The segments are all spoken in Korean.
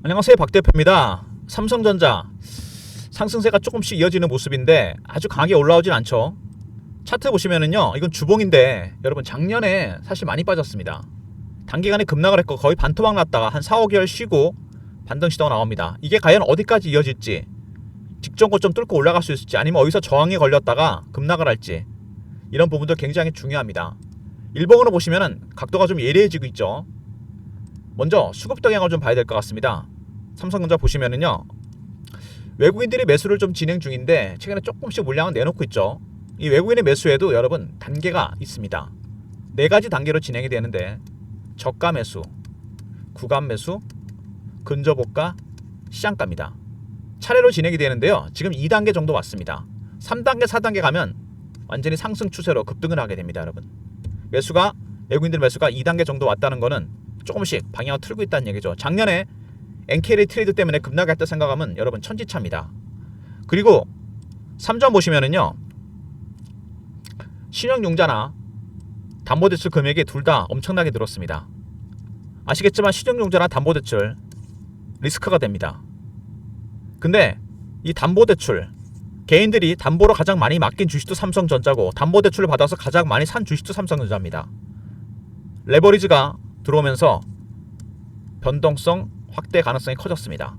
안녕하세요, 박 대표입니다. 삼성전자 상승세가 조금씩 이어지는 모습인데 아주 강하게 올라오진 않죠. 차트 보시면은요, 이건 주봉인데 여러분 작년에 사실 많이 빠졌습니다. 단기간에 급락을 했고 거의 반토막 났다가 한 4, 5개월 쉬고 반등 시도가 나옵니다. 이게 과연 어디까지 이어질지, 직전 고점 뚫고 올라갈 수 있을지, 아니면 어디서 저항에 걸렸다가 급락을 할지, 이런 부분도 굉장히 중요합니다. 일봉으로 보시면은 각도가 좀 예리해지고 있죠. 먼저 수급 동향을 좀 봐야 될 것 같습니다. 삼성전자 보시면은요, 외국인들이 매수를 좀 진행 중인데 최근에 조금씩 물량을 내놓고 있죠. 이 외국인의 매수에도 여러분 단계가 있습니다. 4가지 단계로 진행이 되는데, 저가 매수, 구간 매수, 근저고가, 시장가입니다. 차례로 진행이 되는데요, 지금 2단계 정도 왔습니다. 3단계, 4단계 가면 완전히 상승 추세로 급등을 하게 됩니다. 여러분, 외국인들 매수가 2단계 정도 왔다는 거는 조금씩 방향을 틀고 있다는 얘기죠. 작년에 NK리 트레이드 때문에 급락했다 생각하면 여러분 천지차입니다. 그리고 3점 보시면은요, 신용융자나 담보대출 금액이 둘 다 엄청나게 늘었습니다. 아시겠지만 신용융자나 담보대출 리스크가 됩니다. 근데 이 담보대출, 개인들이 담보로 가장 많이 맡긴 주식도 삼성전자고 담보대출을 받아서 가장 많이 산 주식도 삼성전자입니다. 레버리지가 들어오면서 변동성 확대 가능성이 커졌습니다.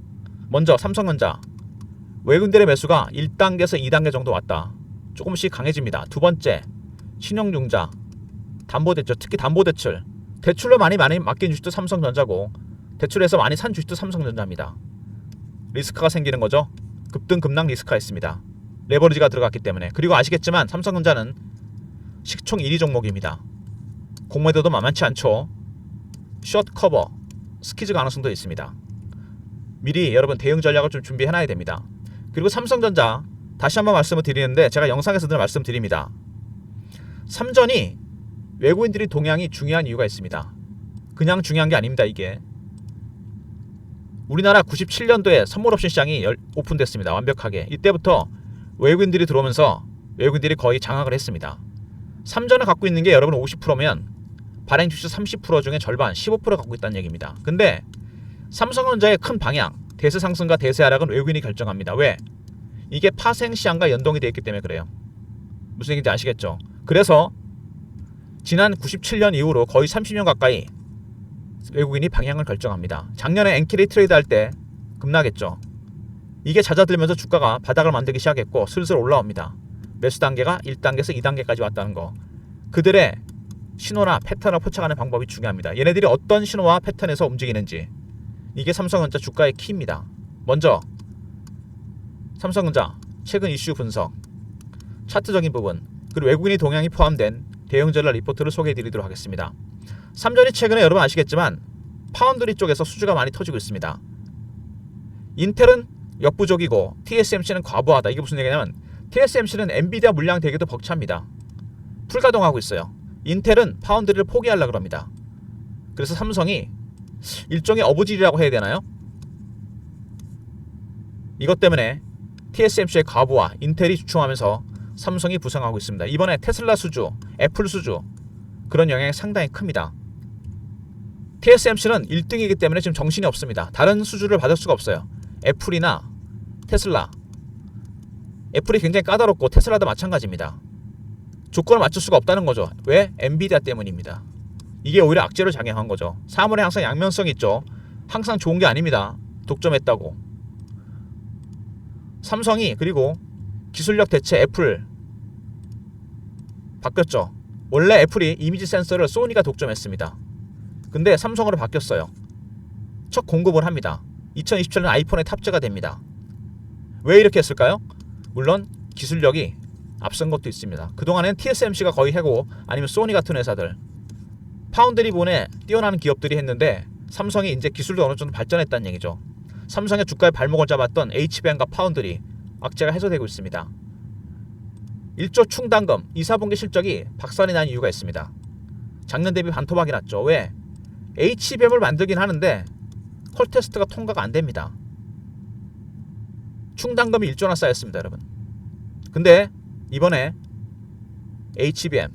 먼저 삼성전자 외국인들의 매수가 1단계에서 2단계 정도 왔다. 조금씩 강해집니다. 두 번째, 신용융자, 담보대출, 특히 담보대출, 대출로 많이 맡긴 주식도 삼성전자고 대출에서 많이 산 주식도 삼성전자입니다. 리스크가 생기는 거죠. 급등 급락 리스크가 있습니다. 레버리지가 들어갔기 때문에. 그리고 아시겠지만 삼성전자는 시총 1위 종목입니다. 공매도도 만만치 않죠. 숏 커버, 스퀴즈 가능성도 있습니다. 미리 여러분 대응 전략을 좀 준비해놔야 됩니다. 그리고 삼성전자 다시 한번 말씀을 드리는데, 제가 영상에서도 말씀드립니다. 삼전이 외국인들이 동향이 중요한 이유가 있습니다. 그냥 중요한 게 아닙니다. 이게 우리나라 97년도에 선물옵션 시장이 오픈됐습니다. 완벽하게. 이때부터 외국인들이 들어오면서 외국인들이 거의 장악을 했습니다. 삼전을 갖고 있는 게 여러분 50%면 발행 주식 30% 중에 절반 15% 갖고 있다는 얘기입니다. 근데 삼성전자의 큰 방향, 대세 상승과 대세 하락은 외국인이 결정합니다. 왜? 이게 파생 시장과 연동이 되어 있기 때문에 그래요. 무슨 얘기인지 아시겠죠? 그래서 지난 97년 이후로 거의 30년 가까이 외국인이 방향을 결정합니다. 작년에 NK리 트레이드 할 때 급락했죠. 이게 잦아들면서 주가가 바닥을 만들기 시작했고 슬슬 올라옵니다. 매수 단계가 1단계에서 2단계까지 왔다는 거. 그들의 신호나 패턴을 포착하는 방법이 중요합니다. 얘네들이 어떤 신호와 패턴에서 움직이는지, 이게 삼성전자 주가의 키입니다. 먼저 삼성전자 최근 이슈 분석, 차트적인 부분, 그리고 외국인의 동향이 포함된 대응 전략 리포트를 소개해드리도록 하겠습니다. 삼전이 최근에 여러분 아시겠지만 파운드리 쪽에서 수주가 많이 터지고 있습니다. 인텔은 역부족이고 TSMC는 과부하다. 이게 무슨 얘기냐면 TSMC는 엔비디아 물량 대기도 벅찹니다. 풀가동하고 있어요. 인텔은 파운드리를 포기하려고 합니다. 그래서 삼성이 일종의 어부질이라고 해야 되나요? 이것 때문에 TSMC의 과부하, 인텔이 주춤하면서 삼성이 부상하고 있습니다. 이번에 테슬라 수주, 애플 수주, 그런 영향이 상당히 큽니다. TSMC는 1등이기 때문에 지금 정신이 없습니다. 다른 수주를 받을 수가 없어요. 애플이나 테슬라, 애플이 굉장히 까다롭고 테슬라도 마찬가지입니다. 조건을 맞출 수가 없다는 거죠. 왜? 엔비디아 때문입니다. 이게 오히려 악재로 작용한 거죠. 사물에 항상 양면성이 있죠. 항상 좋은 게 아닙니다. 독점했다고. 삼성이, 그리고 기술력 대체 애플 바뀌었죠. 원래 애플이 이미지 센서를 소니가 독점했습니다. 근데 삼성으로 바뀌었어요. 첫 공급을 합니다. 2027년 아이폰에 탑재가 됩니다. 왜 이렇게 했을까요? 물론 기술력이 앞선 것도 있습니다. 그동안엔 TSMC가 거의 해고, 아니면 소니 같은 회사들, 파운드리 본에 뛰어나는 기업들이 했는데 삼성이 이제 기술도 어느 정도 발전했다는 얘기죠. 삼성의 주가의 발목을 잡았던 HBM과 파운드리 악재가 해소되고 있습니다. 1조 충당금 2, 4분기 실적이 박살이 난 이유가 있습니다. 작년 대비 반토막이 났죠. 왜? HBM을 만들긴 하는데 콜 테스트가 통과가 안 됩니다. 충당금이 1조나 쌓였습니다, 여러분. 근데 이번에 HBM,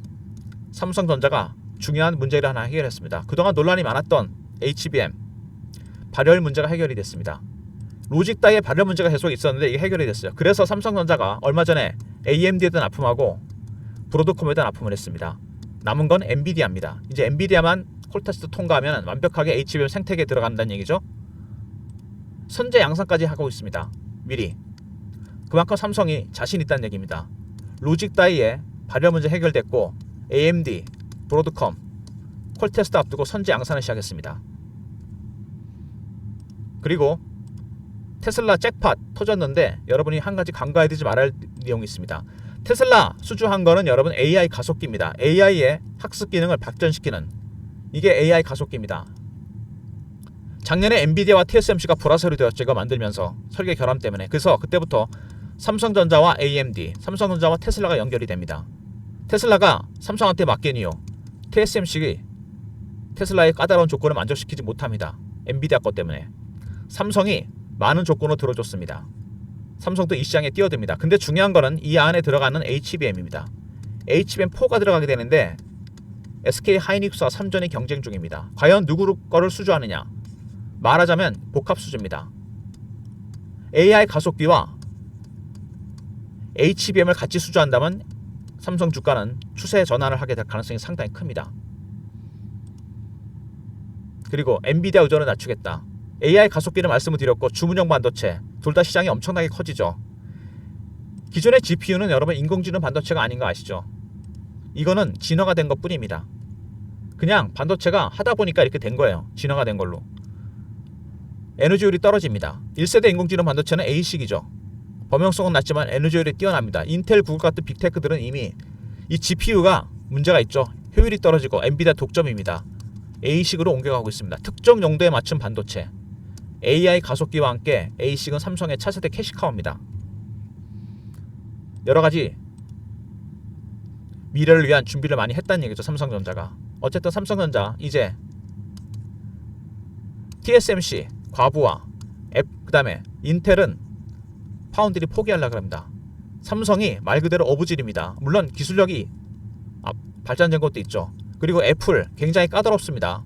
삼성전자가 중요한 문제를 하나 해결했습니다. 그동안 논란이 많았던 HBM, 발열 문제가 해결이 됐습니다. 로직 다이의 발열 문제가 계속 있었는데 이게 해결이 됐어요. 그래서 삼성전자가 얼마 전에 AMD에 대한 납품하고 브로드컴에 대한 납품을 했습니다. 남은 건 엔비디아입니다. 이제 엔비디아만 콜테스트 통과하면 완벽하게 HBM 생태계에 들어간다는 얘기죠. 선제 양산까지 하고 있습니다. 미리. 그만큼 삼성이 자신 있다는 얘기입니다. 로직 다이의 발열 문제 해결됐고 AMD, 브로드컴, 콜테스트 앞두고 선제 양산을 시작했습니다. 그리고 테슬라 잭팟 터졌는데 여러분이 한 가지 간과해야 되지 말아야 할 내용이 있습니다. 테슬라 수주한 거는 여러분 AI 가속기입니다. AI의 학습 기능을 발전시키는 이게 AI 가속기입니다. 작년에 엔비디아와 TSMC가 불화설이 되었죠. 이거 만들면서 설계 결함 때문에. 그래서 그때부터 삼성전자와 AMD, 삼성전자와 테슬라가 연결이 됩니다. 테슬라가 삼성한테 맡긴 이유 TSMC 테슬라의 까다로운 조건을 만족시키지 못합니다. 엔비디아 것 때문에. 삼성이 많은 조건을 들어줬습니다. 삼성도 이 시장에 뛰어듭니다. 근데 중요한 거는 이 안에 들어가는 HBM입니다. HBM4가 들어가게 되는데 SK 하이닉스와 삼전이 경쟁 중입니다. 과연 누구 거를 수주하느냐? 말하자면 복합 수주입니다. AI 가속기와 HBM을 같이 수주한다면 삼성 주가는 추세 전환을 하게 될 가능성이 상당히 큽니다. 그리고 엔비디아 의존을 낮추겠다. AI 가속기를 말씀을 드렸고 주문형 반도체 둘 다 시장이 엄청나게 커지죠. 기존의 GPU는 여러분 인공지능 반도체가 아닌 거 아시죠? 이거는 진화가 된 것 뿐입니다. 그냥 반도체가 하다 보니까 이렇게 된 거예요. 진화가 된 걸로. 에너지율이 떨어집니다. 1세대 인공지능 반도체는 A식이죠. 범용성은 낮지만 에너지율이 뛰어납니다. 인텔, 구글 같은 빅테크들은 이미 이 GPU가 문제가 있죠. 효율이 떨어지고 엔비디아 독점입니다. A식으로 옮겨가고 있습니다. 특정 용도에 맞춘 반도체. AI 가속기와 함께 A식은 삼성의 차세대 캐시카우입니다. 여러가지 미래를 위한 준비를 많이 했다는 얘기죠. 삼성전자가. 어쨌든 삼성전자 이제 TSMC 과부하 그 다음에 인텔은 파운드리 포기하려고 합니다. 삼성이 말 그대로 어부질입니다. 물론 기술력이 발전된 것도 있죠. 그리고 애플 굉장히 까다롭습니다.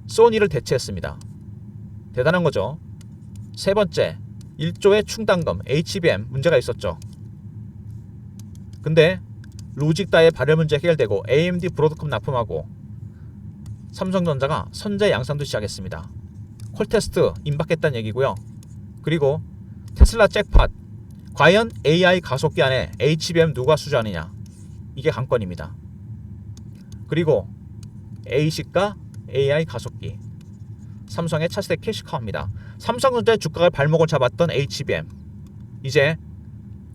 소니를 대체했습니다. 대단한 거죠. 세 번째 1조의 충당금 HBM 문제가 있었죠. 근데 로직다의 발열 문제 해결되고 AMD 브로드컴 납품하고 삼성전자가 선제 양산도 시작했습니다. 콜테스트 임박했다는 얘기고요. 그리고 테슬라 잭팟 과연 AI 가속기 안에 HBM 누가 수주하느냐 이게 관건입니다. 그리고 A식과 AI 가속기 삼성의 차세대 캐시카우입니다. 삼성전자의 주가가 발목을 잡았던 HBM 이제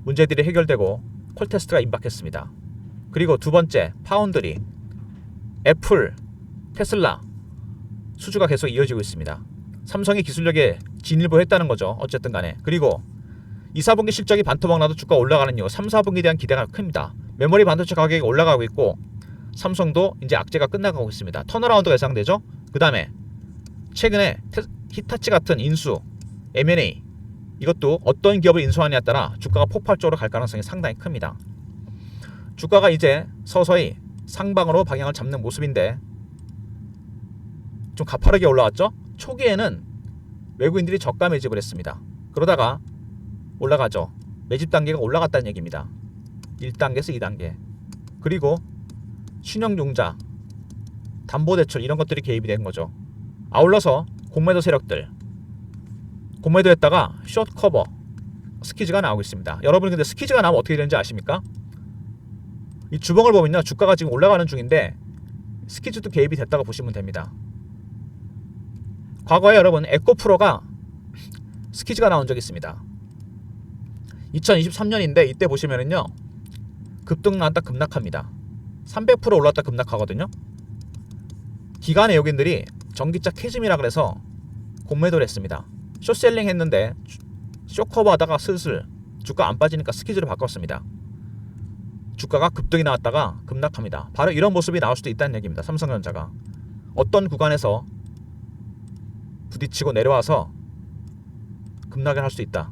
문제들이 해결되고 콜테스트가 임박했습니다. 그리고 두 번째 파운드리 애플, 테슬라 수주가 계속 이어지고 있습니다. 삼성이 기술력에 진일보했다는 거죠. 어쨌든 간에. 그리고 2, 4분기 실적이 반토막 나도 주가 올라가는 이유 3, 4분기에 대한 기대가 큽니다. 메모리 반도체 가격이 올라가고 있고 삼성도 이제 악재가 끝나가고 있습니다. 턴어라운드가 예상되죠. 그 다음에 최근에 히타치 같은 인수, M&A 이것도 어떤 기업을 인수하느냐에 따라 주가가 폭발적으로 갈 가능성이 상당히 큽니다. 주가가 이제 서서히 상방으로 방향을 잡는 모습인데 좀 가파르게 올라왔죠. 초기에는 외국인들이 저가 매집을 했습니다. 그러다가 올라가죠. 매집 단계가 올라갔다는 얘기입니다. 1단계에서 2단계. 그리고 신용융자, 담보대출 이런 것들이 개입이 된 거죠. 아울러서 공매도 세력들 공매도 했다가 숏커버 스키즈가 나오고 있습니다. 여러분 근데 스키즈가 나오면 어떻게 되는지 아십니까? 이 주봉을 보면요 주가가 지금 올라가는 중인데 스키즈도 개입이 됐다고 보시면 됩니다. 과거에 여러분 에코프로가 스키즈가 나온 적이 있습니다. 2023년인데 이때 보시면은요 급등 나왔다 급락합니다. 300% 올랐다 급락하거든요. 기관 외국인들이 전기차 캐즘이라 그래서 공매도를 했습니다. 숏셀링 했는데 숏커버 하다가 슬슬 주가 안 빠지니까 스키즈를 바꿨습니다. 주가가 급등이 나왔다가 급락합니다. 바로 이런 모습이 나올 수도 있다는 얘기입니다. 삼성전자가 어떤 구간에서 부딪히고 내려와서 급락을 할 수 있다.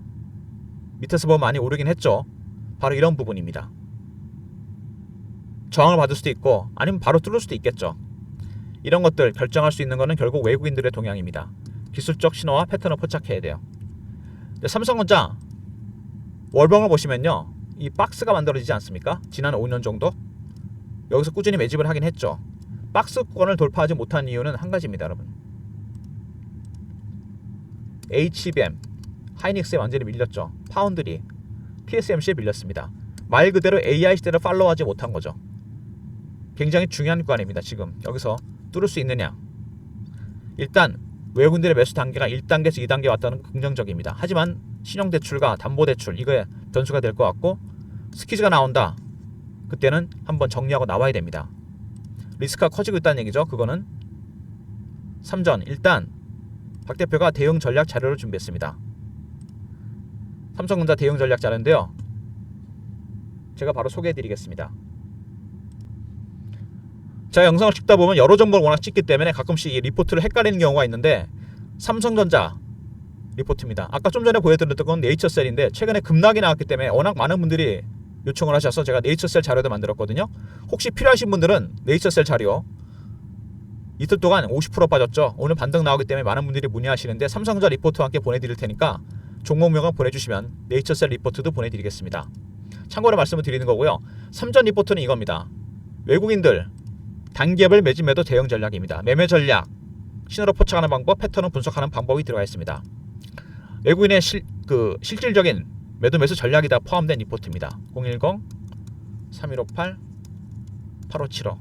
밑에서 보면 많이 오르긴 했죠. 바로 이런 부분입니다. 저항을 받을 수도 있고 아니면 바로 뚫을 수도 있겠죠. 이런 것들 결정할 수 있는 것은 결국 외국인들의 동향입니다. 기술적 신호와 패턴을 포착해야 돼요. 삼성전자 월봉을 보시면요, 이 박스가 만들어지지 않습니까? 지난 5년 정도 여기서 꾸준히 매집을 하긴 했죠. 박스권을 돌파하지 못한 이유는 한 가지입니다, 여러분. HBM, 하이닉스에 완전히 밀렸죠. 파운드리, TSMC에 밀렸습니다. 말 그대로 AI 시대를 팔로우하지 못한 거죠. 굉장히 중요한 구간입니다. 지금 여기서 뚫을 수 있느냐. 일단 외국인들의 매수 단계가 1단계에서 2단계 왔다는 건 긍정적입니다. 하지만 신용대출과 담보대출, 이거에 변수가 될 것 같고, 스퀴즈가 나온다. 그때는 한번 정리하고 나와야 됩니다. 리스크가 커지고 있다는 얘기죠. 그거는 삼전, 일단 박 대표가 대응 전략 자료를 준비했습니다. 삼성전자 대응 전략 자료인데요, 제가 바로 소개해드리겠습니다. 제가 영상을 찍다 보면 여러 정보를 워낙 찍기 때문에 가끔씩 이 리포트를 헷갈리는 경우가 있는데, 삼성전자 리포트입니다. 아까 좀 전에 보여드렸던 건 네이처셀인데 최근에 급락이 나왔기 때문에 워낙 많은 분들이 요청을 하셔서 제가 네이처셀 자료도 만들었거든요. 혹시 필요하신 분들은 네이처셀 자료, 이틀 동안 50% 빠졌죠. 오늘 반등 나오기 때문에 많은 분들이 문의하시는데 삼성전자 리포트와 함께 보내드릴 테니까 종목명을 보내주시면 네이처셀 리포트도 보내드리겠습니다. 참고로 말씀을 드리는 거고요. 삼전 리포트는 이겁니다. 외국인들 단기업을 매집 매도 대응 전략입니다. 매매 전략, 신호로 포착하는 방법, 패턴을 분석하는 방법이 들어가 있습니다. 외국인의 실질적인 매도 매수 전략이 다 포함된 리포트입니다. 010-3158-8575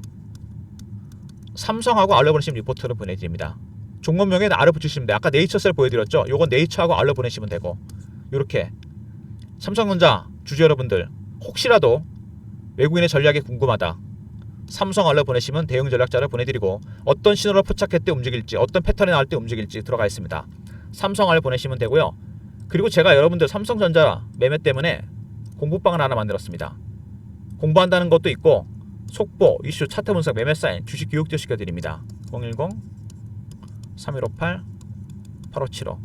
삼성하고 알려 보내시면 리포트를 보내드립니다. 종목명에는 알려 붙이시면 돼요. 아까 네이처셀 보여드렸죠. 요건 네이처하고 알려 보내시면 되고, 이렇게 삼성전자 주주 여러분들 혹시라도 외국인의 전략이 궁금하다, 삼성 알려 보내시면 대응 전략자를 보내드리고, 어떤 신호를 포착할 때 움직일지, 어떤 패턴이 나올 때 움직일지 들어가 있습니다. 삼성 알려 보내시면 되고요. 그리고 제가 여러분들 삼성전자 매매 때문에 공부방을 하나 만들었습니다. 공부한다는 것도 있고, 속보, 이슈, 차트 분석, 매매 사인, 주식 교육도 시켜드립니다. 010-3158-8575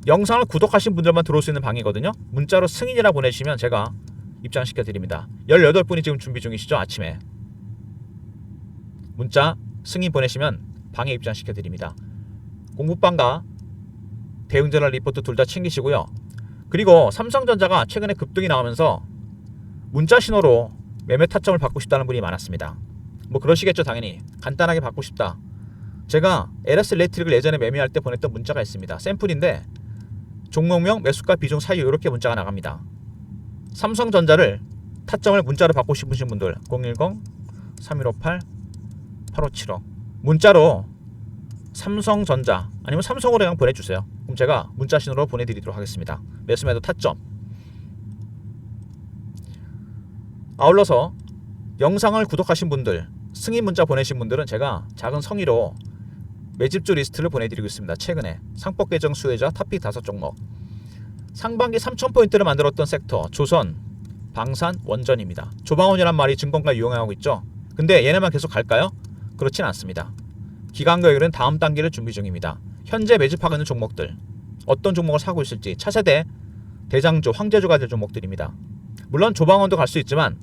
영상을 구독하신 분들만 들어올 수 있는 방이거든요. 문자로 승인이라 보내시면 제가 입장시켜드립니다. 18분이 지금 준비 중이시죠? 아침에 문자 승인 보내시면 방에 입장시켜드립니다. 공부방과 대응전략 리포트 둘 다 챙기시고요. 그리고 삼성전자가 최근에 급등이 나오면서 문자 신호로 매매 타점을 받고 싶다는 분이 많았습니다. 뭐 그러시겠죠. 당연히 간단하게 받고 싶다. 제가 LS 일렉트릭을 예전에 매매할 때 보냈던 문자가 있습니다. 샘플인데 종목명, 매수가, 비중, 사유 이렇게 문자가 나갑니다. 삼성전자를 타점을 문자로 받고 싶으신 분들 010-3158-8575 문자로 삼성전자 아니면 삼성으로 그냥 보내주세요. 그럼 제가 문자 신호로 보내드리도록 하겠습니다. 매수 매도 타점. 아울러서 영상을 구독하신 분들, 승인 문자 보내신 분들은 제가 작은 성의로 매집주 리스트를 보내드리고 있습니다. 최근에 상법 개정 수혜자 탑픽 5종목, 상반기 3000포인트를 만들었던 섹터 조선, 방산, 원전입니다. 조방원이란 말이 증권가 유용하고 있죠. 근데 얘네만 계속 갈까요? 그렇진 않습니다. 기관거래는 다음 단계를 준비 중입니다. 현재 매집하고 있는 종목들, 어떤 종목을 사고 있을지, 차세대, 대장주, 황제주가 될 종목들입니다. 물론 조방원도 갈 수 있지만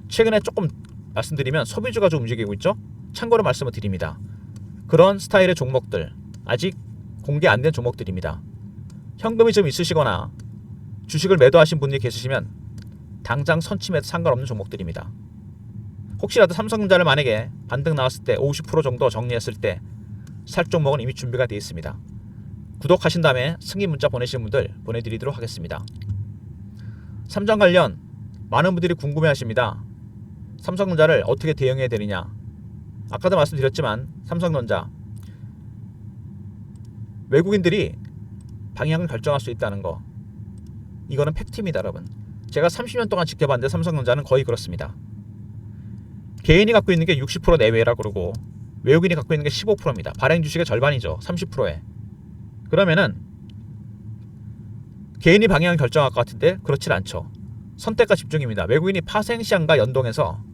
최근에 조금 말씀드리면 소비주가 좀 움직이고 있죠. 참고로 말씀을 드립니다. 그런 스타일의 종목들, 아직 공개 안 된 종목들입니다. 현금이 좀 있으시거나 주식을 매도하신 분이 계시면 당장 선침해도 상관없는 종목들입니다. 혹시라도 삼성전자를 만약에 반등 나왔을 때 50% 정도 정리했을 때 살 종목은 이미 준비가 되어 있습니다. 구독하신 다음에 승인 문자 보내신 분들 보내드리도록 하겠습니다. 삼전 관련 많은 분들이 궁금해 하십니다. 삼성전자를 어떻게 대응해야 되느냐. 아까도 말씀드렸지만 삼성전자 외국인들이 방향을 결정할 수 있다는 거, 이거는 팩트입니다. 여러분, 제가 30년 동안 지켜봤는데 삼성전자는 거의 그렇습니다. 개인이 갖고 있는 게 60% 내외라 그러고 외국인이 갖고 있는 게 15%입니다. 발행 주식의 절반이죠. 30%에. 그러면은 개인이 방향을 결정할 것 같은데 그렇진 않죠. 선택과 집중입니다. 외국인이 파생시장과 연동해서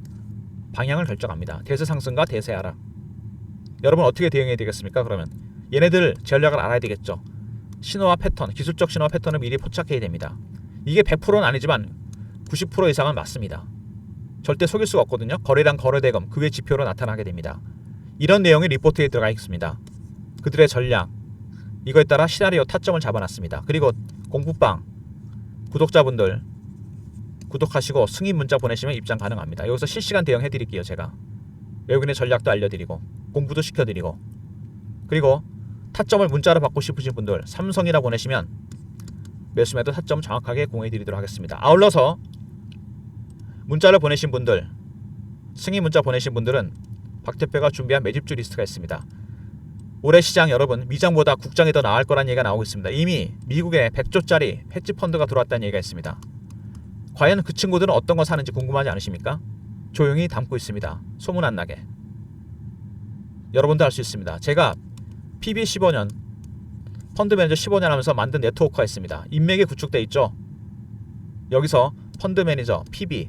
방향을 결정합니다. 대세 상승과 대세 하락. 여러분 어떻게 대응해야 되겠습니까? 그러면 얘네들 전략을 알아야 되겠죠. 신호와 패턴, 기술적 신호와 패턴을 미리 포착해야 됩니다. 이게 100%는 아니지만 90% 이상은 맞습니다. 절대 속일 수가 없거든요. 거래량, 거래대금, 그 외 지표로 나타나게 됩니다. 이런 내용이 리포트에 들어가 있습니다. 그들의 전략, 이거에 따라 시나리오 타점을 잡아놨습니다. 그리고 공부방 구독자분들 구독하시고 승인 문자 보내시면 입장 가능합니다. 여기서 실시간 대응 해드릴게요. 제가 외국인의 전략도 알려드리고 공부도 시켜드리고, 그리고 타점을 문자로 받고 싶으신 분들 삼성이라 보내시면 매수매도 타점 정확하게 공유해드리도록 하겠습니다. 아울러서 문자를 보내신 분들, 승인 문자 보내신 분들은 박 대표가 준비한 매집주 리스트가 있습니다. 올해 시장 여러분 미장보다 국장이 더 나을 거란 얘기가 나오고 있습니다. 이미 미국에 100조짜리 헤지 펀드가 들어왔다는 얘기가 있습니다. 과연 그 친구들은 어떤 거 사는지 궁금하지 않으십니까? 조용히 담고 있습니다. 소문 안 나게. 여러분도 알 수 있습니다. 제가 PB 15년, 펀드 매니저 15년 하면서 만든 네트워크가 있습니다. 인맥이 구축돼 있죠. 여기서 펀드 매니저, PB,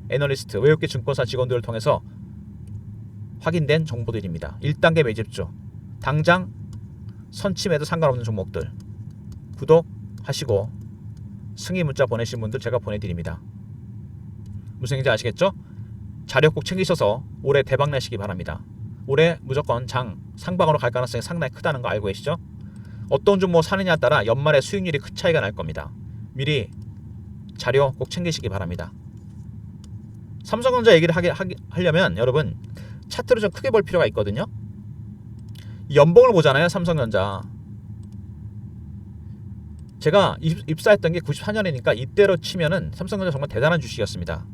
애널리스트, 외국계 증권사 직원들을 통해서 확인된 정보들입니다. 1단계 매집주, 당장 선침해도 상관없는 종목들 구독하시고 승인 문자 보내신 분들 제가 보내드립니다. 무슨 얘기인지 아시겠죠? 자료 꼭 챙기셔서 올해 대박 내시기 바랍니다. 올해 무조건 상방으로 갈 가능성이 상당히 크다는 거 알고 계시죠? 어떤 종목 사느냐에 따라 연말에 수익률이 큰 차이가 날 겁니다. 미리 자료 꼭 챙기시기 바랍니다. 삼성전자 얘기를 하려면 여러분 차트를 좀 크게 볼 필요가 있거든요. 연봉을 보잖아요. 삼성전자. 제가 입사했던 게 94년이니까 이때로 치면은 삼성전자 정말 대단한 주식이었습니다.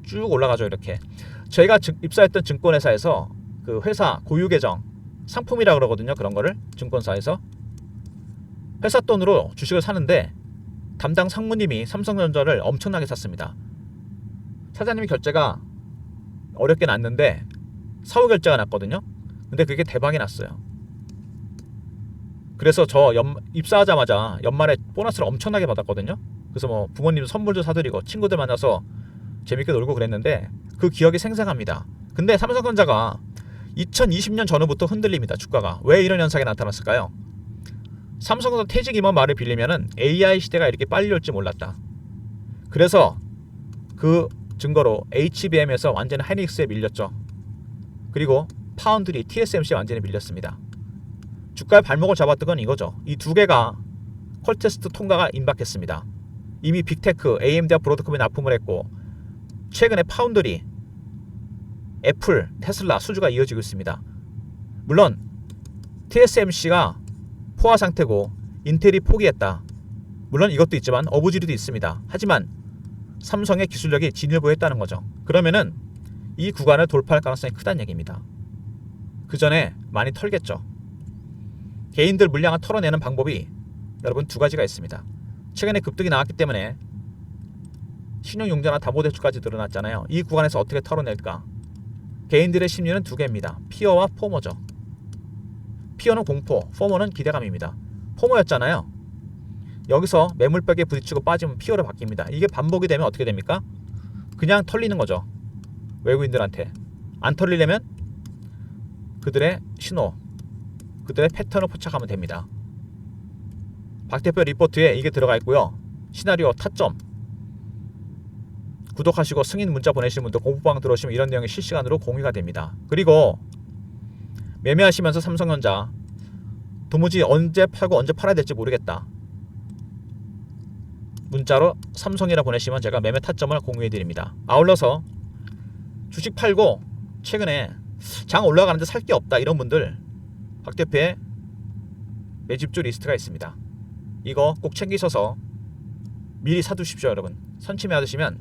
쭉 올라가죠. 이렇게 저희가 입사했던 증권회사에서 그 회사 고유계정 상품이라 그러거든요. 그런 거를 증권사에서 회사 돈으로 주식을 사는데 담당 상무님이 삼성전자를 엄청나게 샀습니다. 사장님이 결제가 어렵게 났는데 사후 결제가 났거든요. 근데 그게 대박이 났어요. 그래서 저 입사하자마자 연말에 보너스를 엄청나게 받았거든요. 그래서 뭐 부모님 선물도 사드리고 친구들 만나서 재밌게 놀고 그랬는데 그 기억이 생생합니다. 근데 삼성전자가 2020년 전후부터 흔들립니다. 주가가. 왜 이런 현상이 나타났을까요? 삼성전자 퇴직 임원 말을 빌리면은 AI 시대가 이렇게 빨리 올지 몰랐다. 그래서 그 증거로 HBM에서 완전히 하이닉스에 밀렸죠. 그리고 파운드리 TSMC에 완전히 밀렸습니다. 주가의 발목을 잡았던 건 이거죠. 이 두 개가 퀄테스트 통과가 임박했습니다. 이미 빅테크, AMD와 브로드컴이 납품을 했고 최근에 파운드리, 애플, 테슬라 수주가 이어지고 있습니다. 물론 TSMC가 포화 상태고 인텔이 포기했다. 물론 이것도 있지만 어부지리도 있습니다. 하지만 삼성의 기술력이 진일보했다는 거죠. 그러면은 이 구간을 돌파할 가능성이 크다는 얘기입니다. 그 전에 많이 털겠죠. 개인들 물량을 털어내는 방법이 여러분 두 가지가 있습니다. 최근에 급등이 나왔기 때문에 신용융자나 담보대출까지 늘어났잖아요. 이 구간에서 어떻게 털어낼까? 개인들의 심리는 두 개입니다. 피어와 포머죠. 피어는 공포, 포머는 기대감입니다. 포머였잖아요. 여기서 매물벽에 부딪히고 빠지면 피어로 바뀝니다. 이게 반복이 되면 어떻게 됩니까? 그냥 털리는 거죠. 외국인들한테. 안 털리려면 그들의 신호, 그들의 패턴을 포착하면 됩니다. 박 대표 리포트에 이게 들어가 있고요. 시나리오 타점 구독하시고 승인 문자 보내시는 분들 공부방 들어오시면 이런 내용이 실시간으로 공유가 됩니다. 그리고 매매하시면서 삼성전자 도무지 언제 팔고 언제 팔아야 될지 모르겠다. 문자로 삼성이라 보내시면 제가 매매 타점을 공유해 드립니다. 아울러서 주식 팔고 최근에 장 올라가는데 살 게 없다 이런 분들 박 대표의 매집주 리스트가 있습니다. 이거 꼭 챙기셔서 미리 사두십시오. 여러분 선침해 하시면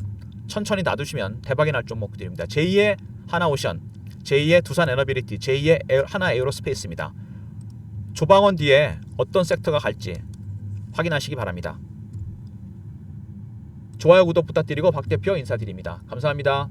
천천히 놔두시면 대박이 날 종목들입니다. 제2의 하나오션, 제2의 두산에너비리티, 제2의 하나에어로스페이스입니다. 조방원 뒤에 어떤 섹터가 갈지 확인하시기 바랍니다. 좋아요 구독 부탁드리고 박 대표 인사드립니다. 감사합니다.